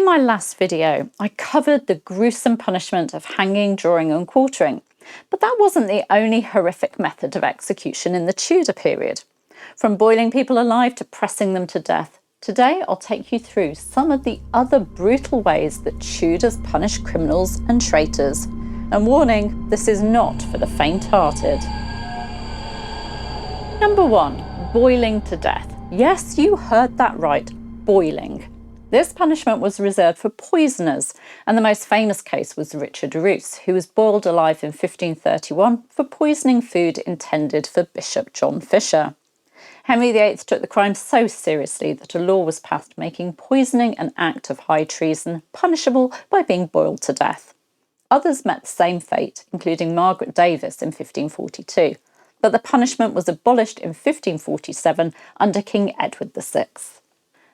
In my last video, I covered the gruesome punishment of hanging, drawing and quartering, but that wasn't the only horrific method of execution in the Tudor period. From boiling people alive to pressing them to death, today I'll take you through some of the other brutal ways that Tudors punished criminals and traitors. And warning, this is not for the faint-hearted. Number 1. Boiling to death. Yes, you heard that right, boiling. This punishment was reserved for poisoners, and the most famous case was Richard Roos, who was boiled alive in 1531 for poisoning food intended for Bishop John Fisher. Henry VIII took the crime so seriously that a law was passed making poisoning an act of high treason, punishable by being boiled to death. Others met the same fate, including Margaret Davis in 1542, but the punishment was abolished in 1547 under King Edward VI.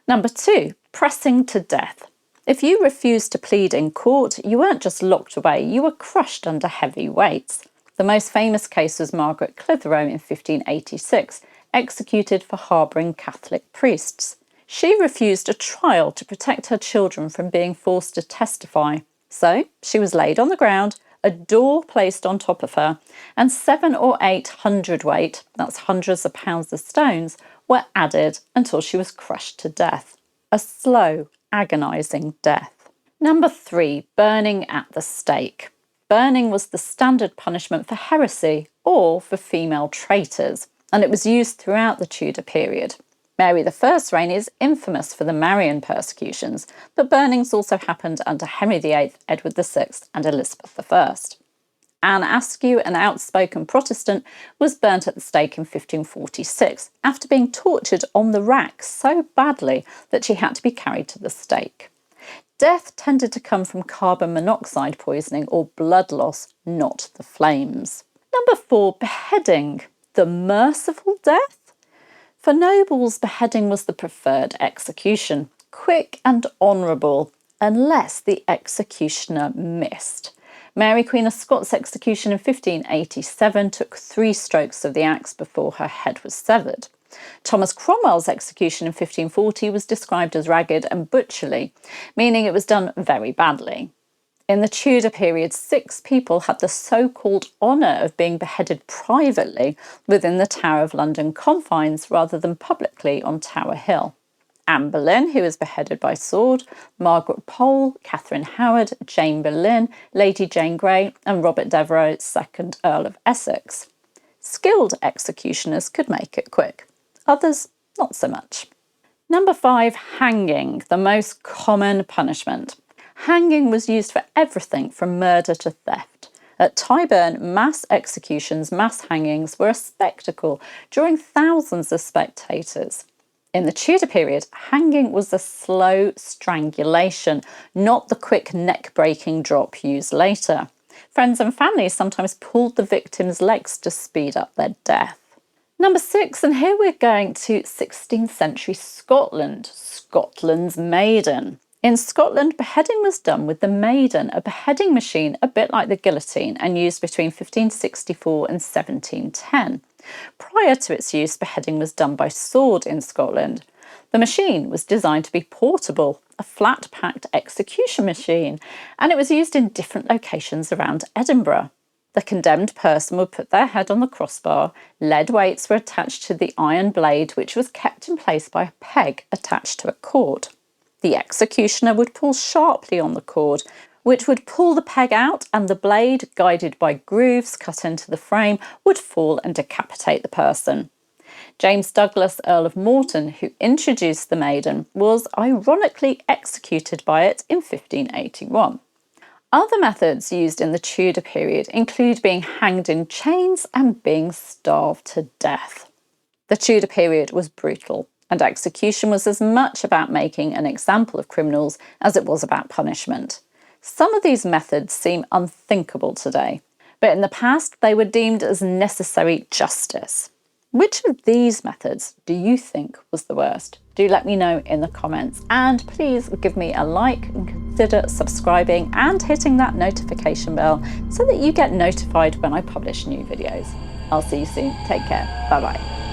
Number 2. Pressing to death. If you refused to plead in court, you weren't just locked away, you were crushed under heavy weights. The most famous case was Margaret Clitheroe in 1586, executed for harbouring Catholic priests. She refused a trial to protect her children from being forced to testify. So she was laid on the ground, a door placed on top of her, and 700 or 8 hundredweight, that's hundreds of pounds of stones, were added until she was crushed to death. A slow, agonising death. Number 3. Burning at the stake. Burning was the standard punishment for heresy or for female traitors, and it was used throughout the Tudor period. Mary I's reign is infamous for the Marian persecutions, but burnings also happened under Henry VIII, Edward VI and Elizabeth I. Anne Askew, an outspoken Protestant, was burnt at the stake in 1546 after being tortured on the rack so badly that she had to be carried to the stake. Death tended to come from carbon monoxide poisoning or blood loss, not the flames. Number 4. Beheading. The merciful death? For nobles, beheading was the preferred execution, quick and honourable, unless the executioner missed. Mary Queen of Scots' execution in 1587 took 3 strokes of the axe before her head was severed. Thomas Cromwell's execution in 1540 was described as ragged and butcherly, meaning it was done very badly. In the Tudor period, 6 people had the so-called honour of being beheaded privately within the Tower of London confines rather than publicly on Tower Hill. Anne Boleyn, who was beheaded by sword, Margaret Pole, Catherine Howard, Jane Boleyn, Lady Jane Grey and Robert Devereux, 2nd Earl of Essex. Skilled executioners could make it quick, others not so much. Number 5. Hanging, the most common punishment. Hanging was used for everything from murder to theft. At Tyburn, mass executions, mass hangings were a spectacle, drawing thousands of spectators. In the Tudor period, hanging was a slow strangulation, not the quick neck-breaking drop used later. Friends and family sometimes pulled the victim's legs to speed up their death. Number 6, and here we're going to 16th century Scotland, Scotland's maiden. In Scotland, beheading was done with the maiden, a beheading machine a bit like the guillotine and used between 1564 and 1710. Prior to its use, beheading was done by sword in Scotland. The machine was designed to be portable, a flat-packed execution machine, and it was used in different locations around Edinburgh. The condemned person would put their head on the crossbar, lead weights were attached to the iron blade, which was kept in place by a peg attached to a cord. The executioner would pull sharply on the cord, which would pull the peg out, and the blade, guided by grooves cut into the frame, would fall and decapitate the person. James Douglas, Earl of Morton, who introduced the maiden, was ironically executed by it in 1581. Other methods used in the Tudor period include being hanged in chains and being starved to death. The Tudor period was brutal, and execution was as much about making an example of criminals as it was about punishment. Some of these methods seem unthinkable today, but in the past they were deemed as necessary justice. Which of these methods do you think was the worst? Do let me know in the comments, and please give me a like and consider subscribing and hitting that notification bell so that you get notified when I publish new videos. I'll see you soon. Take care. Bye bye.